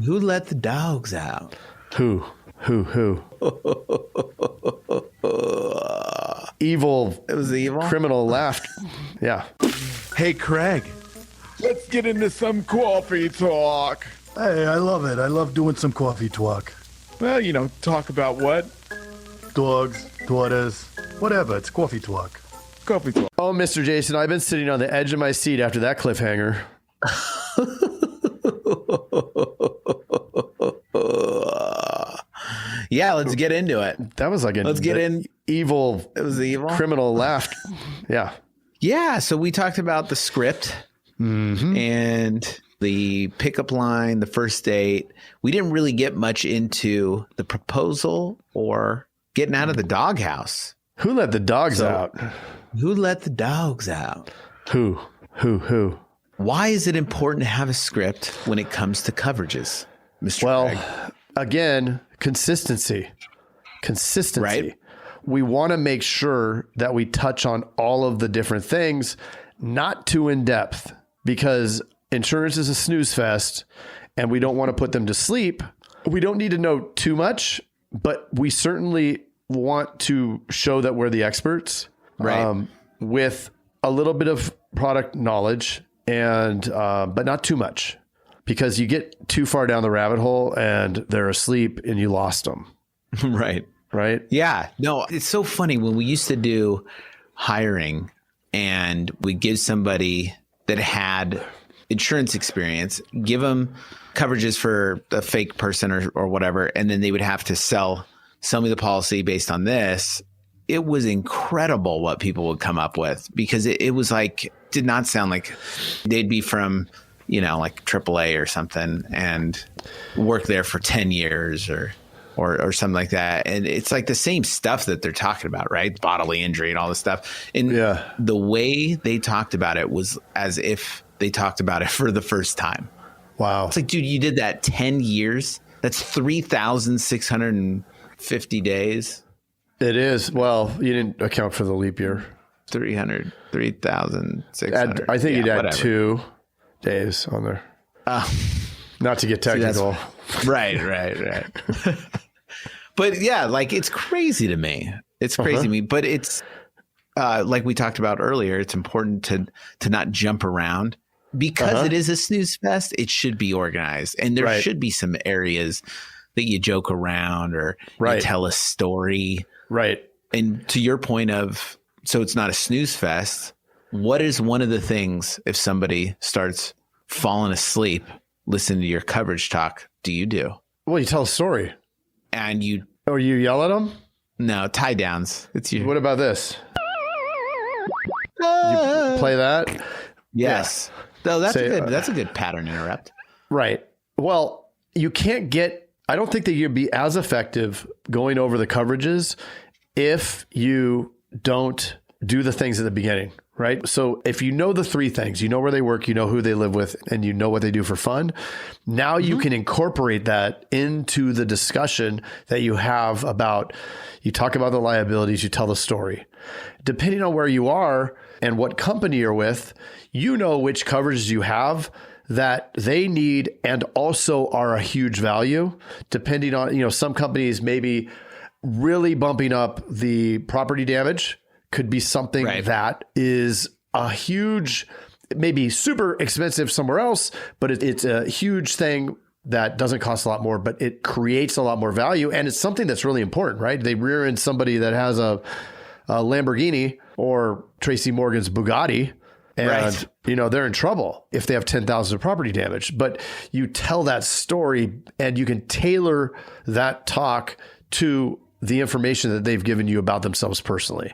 Who let the dogs out? Who? Evil. It was evil? Criminal laughed. Yeah. Hey, Craig, let's get into some coffee talk. Hey, I love it. I love doing some coffee talk. Well, talk about what? Dogs, daughters, whatever. It's coffee talk. Coffee talk. Oh, Mr. Jason, I've been sitting on the edge of my seat after that cliffhanger. Yeah, let's get into it. That was like Let's get in. Evil. It was evil. Criminal laughed. Yeah. Yeah, so we talked about the script and the pickup line, the first date. We didn't really get much into the proposal or getting out of the doghouse. Who let the dogs out? Who let the dogs out? Who? Why is it important to have a script when it comes to coverages, Mr. Well, Craig? again, consistency. Right. We want to make sure that we touch on all of the different things, not too in depth, because insurance is a snooze fest and we don't want to put them to sleep. We don't need to know too much, but we certainly want to show that we're the experts, Right. With a little bit of product knowledge and, but not too much, because you get too far down the rabbit hole and they're asleep and you lost them. Right. Right. Yeah. No, it's so funny when we used to do hiring and we give somebody that had insurance experience, give them coverages for a fake person or whatever, and then they would have to sell me the policy based on this. It was incredible what people would come up with, because it was like, did not sound like they'd be from, like AAA or something and work there for 10 years or something like that. And it's like the same stuff that they're talking about, right? Bodily injury and all this stuff. And the way they talked about it was as if they talked about it for the first time. Wow. It's like, dude, you did that 10 years. That's 3,650 days. It is. Well, you didn't account for the leap year. 3,600. I think you'd add 2 days on there. Not to get technical. Right. But yeah, like, it's crazy to me. It's crazy to me, but it's like we talked about earlier, it's important to not jump around, because it is a snooze fest. It should be organized, and there should be some areas that you joke around or you tell a story. Right. And to your point of, so it's not a snooze fest. What is one of the things, if somebody starts falling asleep listening to your coverage talk, do you do? Well, you tell a story. And you yell at them? No, tie downs. It's you. What about this? You play that? Yes. No, that's a good pattern interrupt. Right. Well, you can't I don't think that you'd be as effective going over the coverages if you don't do the things at the beginning, right? So if you know the 3 things, you know where they work, you know who they live with, and you know what they do for fun, now you can incorporate that into the discussion that you have about, you talk about the liabilities, you tell the story. Depending on where you are and what company you're with, you know which coverages you have that they need and also are a huge value, depending on, some companies maybe really bumping up the property damage could be something that is a huge, maybe super expensive somewhere else, but it's a huge thing that doesn't cost a lot more, but it creates a lot more value. And it's something that's really important, right? They rear in somebody that has a Lamborghini or Tracy Morgan's Bugatti, and they're in trouble if they have 10,000 of property damage. But you tell that story and you can tailor that talk to the information that they've given you about themselves personally.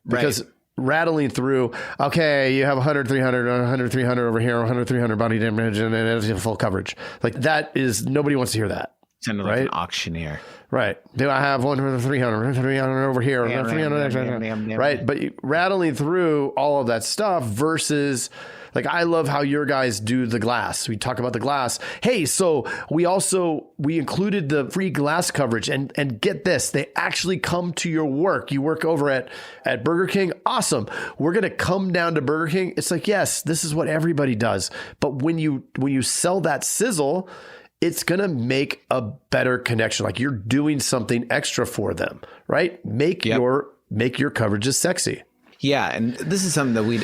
Because rattling through, okay, you have 100, 300, 100, 300 over here, 100, 300 body damage, and it's full coverage. Like, that is, nobody wants to hear that. Sounded like an auctioneer. Right. Do I have 100, 300, 300 over here, 300, right? But rattling through all of that stuff versus, like, I love how your guys do the glass. We talk about the glass. Hey, so we included the free glass coverage, and get this, they actually come to your work. You work over at Burger King. Awesome. We're going to come down to Burger King. It's like, yes, this is what everybody does. But when you sell that sizzle, it's going to make a better connection. Like you're doing something extra for them, right? Make your coverages sexy. Yeah. And this is something that we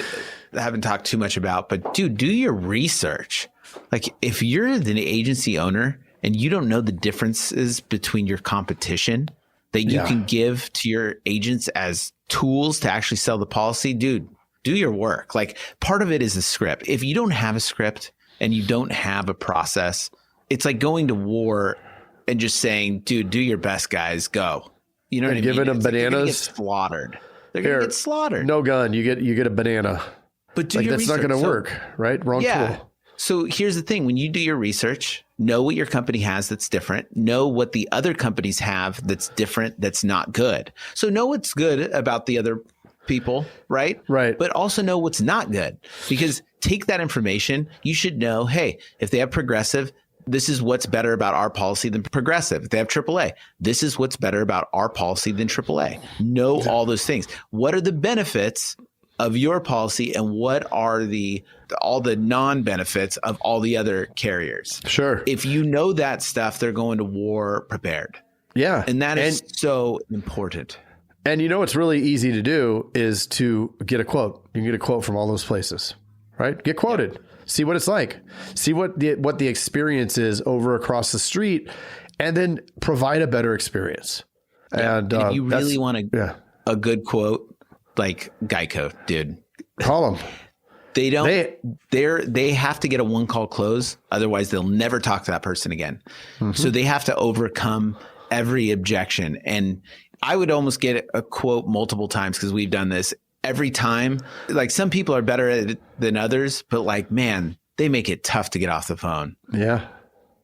haven't talked too much about, but dude, do your research. Like if you're the agency owner and you don't know the differences between your competition that you can give to your agents as tools to actually sell the policy, dude, do your work. Like part of it is a script. If you don't have a script and you don't have a process, it's like going to war and just saying, dude, do your best, guys, go. You know what I mean? Giving them bananas. They're gonna get slaughtered. They're going to get slaughtered. No gun. You get a banana. But do like your that's research. not going to work, right? Wrong tool. So here's the thing. When you do your research, know what your company has that's different. Know what the other companies have that's different, that's not good. So know what's good about the other people, right? Right. But also know what's not good. Because take that information. You should know, hey, if they have Progressive, this is what's better about our policy than Progressive. If they have AAA, this is what's better about our policy than AAA. Know all those things. What are the benefits of your policy and what are all the non-benefits of all the other carriers? Sure. If you know that stuff, they're going to war prepared. Yeah. And that is so important. And you know what's really easy to do is to get a quote. You can get a quote from all those places, right? Get quoted. Yeah. See what it's like. See what the experience is over across the street, and then provide a better experience. Yeah. And if you really want a good quote, like Geico, dude, call them. They have to get a one call close. Otherwise they'll never talk to that person again. Mm-hmm. So they have to overcome every objection. And I would almost get a quote multiple times because we've done this every time. Like some people are better at it than others, but like, man, they make it tough to get off the phone. Yeah.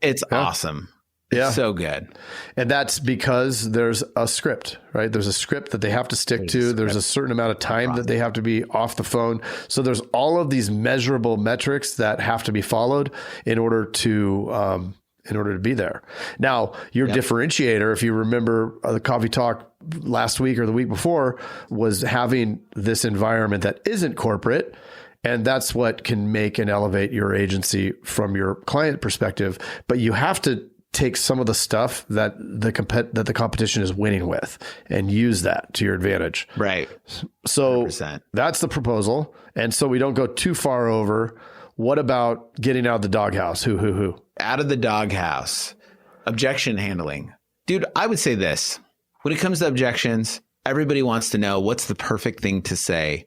It's awesome. Yeah. So good. And that's because there's a script, right? There's a script that they have to stick to. There's a certain amount of time that they have to be off the phone. So there's all of these measurable metrics that have to be followed in order to be there. Now, your differentiator, if you remember the coffee talk last week or the week before, was having this environment that isn't corporate. And that's what can make and elevate your agency from your client perspective. But you have to take some of the stuff that the competition is winning with and use that to your advantage. Right. So 100%. That's the proposal. And so we don't go too far over. What about getting out of the doghouse? Who? Out of the doghouse. Objection handling. Dude, I would say this. When it comes to objections, everybody wants to know what's the perfect thing to say.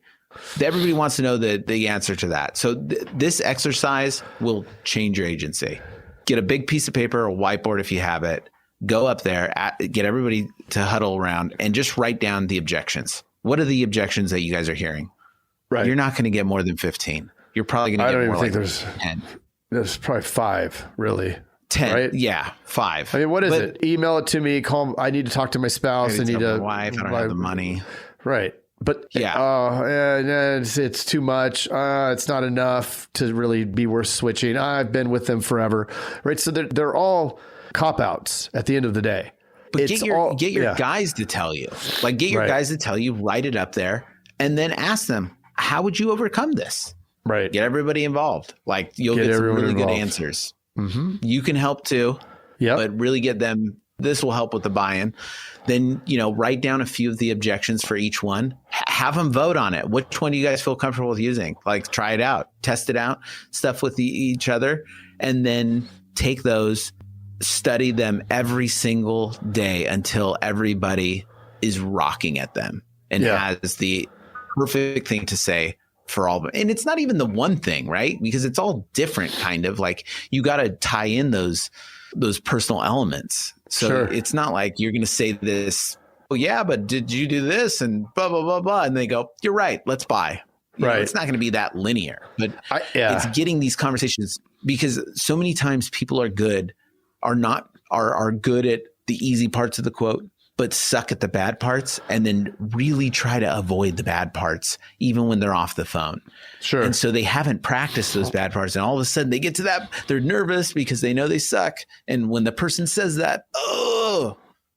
Everybody wants to know the answer to that. So this exercise will change your agency. Get a big piece of paper or whiteboard if you have it. Go up there, get everybody to huddle around and just write down the objections. What are the objections that you guys are hearing? Right. You're not going to get more than 15. You're probably going to get more like 10. There's probably 5, really. 10. Right? Yeah, 5. I mean, what is it? Email it to me. Call. I need to talk to my spouse. I need to my wife. I don't have the money. Right. But it's too much. It's not enough to really be worth switching. I've been with them forever. Right. So they're all cop-outs at the end of the day. But get your guys to tell you. Like get your guys to tell you, write it up there, and then ask them, how would you overcome this? Right. Get everybody involved. Like you'll get some really good answers. Mm-hmm. You can help too. Yeah. But really get them. This will help with the buy-in. Then, write down a few of the objections for each one. Have them vote on it. Which one do you guys feel comfortable with using? Like try it out, test it out, stuff with each other, and then take those, study them every single day until everybody is rocking at them and has the perfect thing to say for all of them. And it's not even the one thing, right? Because it's all different kind of like you got to tie in those personal elements. So it's not like you're going to say this, oh yeah, but did you do this and blah, blah, blah, blah. And they go, you're right. Let's buy. It's not going to be that linear, but it's getting these conversations because so many times people are good at the easy parts of the quote, but suck at the bad parts and then really try to avoid the bad parts, even when they're off the phone. Sure. And so they haven't practiced those bad parts. And all of a sudden they get to that, they're nervous because they know they suck. And when the person says that,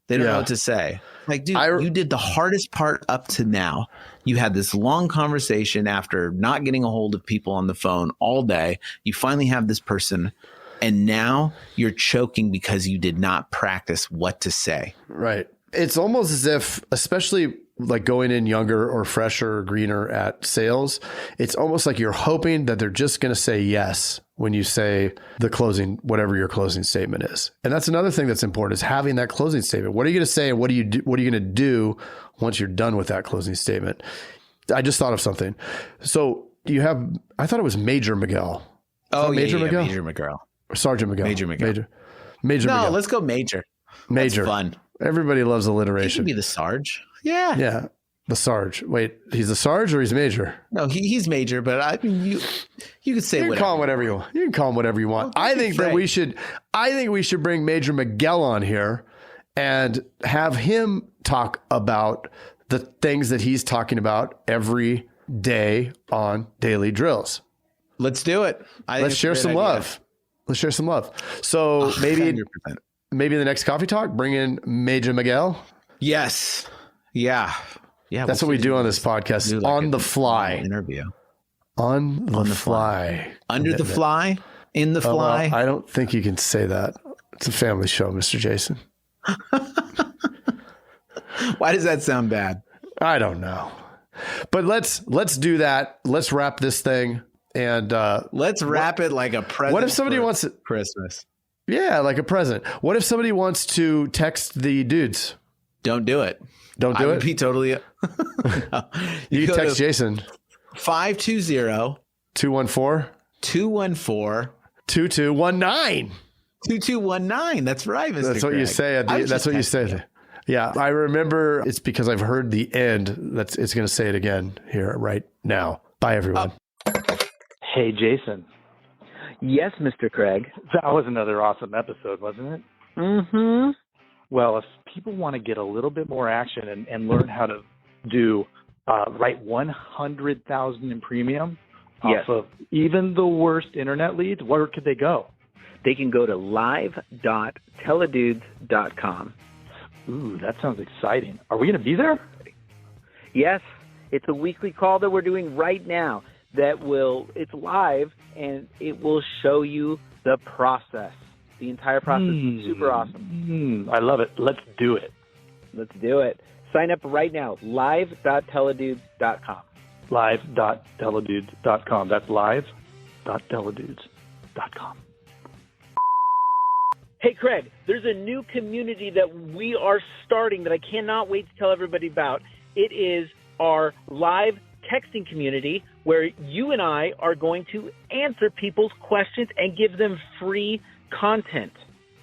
they don't know what to say. Like, dude, you did the hardest part up to now. You had this long conversation after not getting a hold of people on the phone all day. You finally have this person And now you're choking because you did not practice what to say. Right. It's almost as if, especially like going in younger or fresher or greener at sales, it's almost like you're hoping that they're just going to say yes when you say the closing, whatever your closing statement is. And that's another thing that's important, is having that closing statement. What are you going to say, and what are you going to do once you're done with that closing statement? I just thought of something. So you have, I thought it was Major Miguel. Oh, Major Miguel? Major Miguel. Or Sergeant Miguel. Major Miguel. Major No, Miguel. let's go Major. Major. That's fun. Everybody loves He alliteration. can be the Sarge. Yeah. Yeah. The Sarge. Wait, he's the Sarge or he's Major? No, he's Major, but I mean, you could say You can whatever. call him whatever you want. You can call him whatever you want. Well, I think that we should bring Major Miguel on here and have him talk about the things that he's talking about every day on daily drills. Let's do it. Let's share some love. Let's share some love. So maybe 100%. maybe the next coffee talk, bring in Major Miguel. Yes. Yeah. Yeah. That's what we do on this podcast, do like on the fly. Interview. On the fly. Under the fly? In the fly? Well, I don't think you can say that. It's a family show, Mr. Jason. Why does that sound bad? I don't know. But let's do that. Let's wrap this thing. And Let's wrap it like a present. what if somebody for wants to, Christmas? yeah, like a present. What if somebody wants to text the dudes? Don't do it. Don't do I it. would be totally. No. You go text to Jason 520 214 214 2219. 2219. That's right, Mr. That's what you Craig. say. I was That's just what you texting say. Yeah, I remember. It's because I've heard the end. It's going to say it again here right now. Bye, everyone. Hey, Jason. Yes, Mr. Craig. That was another awesome episode, wasn't it? Mm-hmm. Well, if people want to get a little bit more action and learn how to do write 100,000 in premium Yes. off of even the worst internet leads, where could they go? They can go to live.teledudes.com. Ooh, that sounds exciting. Are we going to be there? Yes, it's a weekly call that we're doing right now it's live, and it will show you the process. The entire process is super awesome. I love it. Let's do it. Let's do it. Sign up right now, live.teledudes.com. Live.teledudes.com. That's live.teledudes.com. Hey, Craig, there's a new community that we are starting that I cannot wait to tell everybody about. It is our live texting community where you and I are going to answer people's questions and give them free content,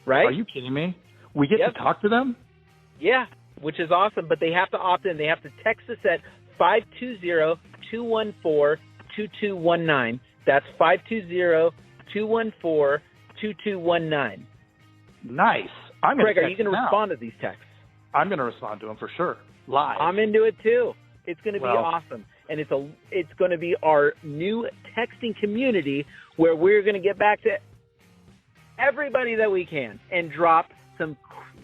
right? Are you kidding me? We get to talk to them? Yeah, which is awesome, but they have to opt in. They have to text us at 520-214-2219. That's 520-214-2219. Nice. Craig, are you going to respond to these texts? I'm going to respond to them for sure. Live. I'm into it too. It's going to be awesome. And it's going to be our new texting community where we're going to get back to everybody that we can and drop some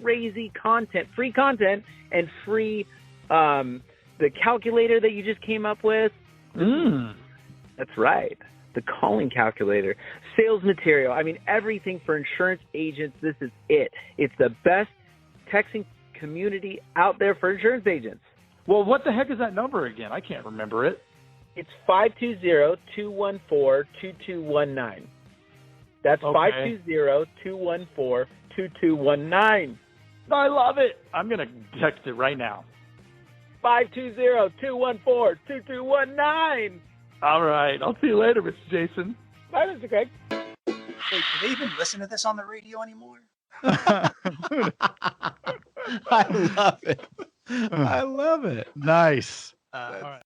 crazy content, free content, and free the calculator that you just came up with. That's right. The calling calculator, sales material. I mean, everything for insurance agents. This is it. It's the best texting community out there for insurance agents. Well, what the heck is that number again? I can't remember it. It's 520-214-2219. That's Okay. 520-214-2219. I love it. I'm going to text it right now. 520-214-2219. All right. I'll see you later, Mr. Jason. Bye, Mr. Craig. Wait, do they even listen to this on the radio anymore? I love it. I love it. Nice. All right.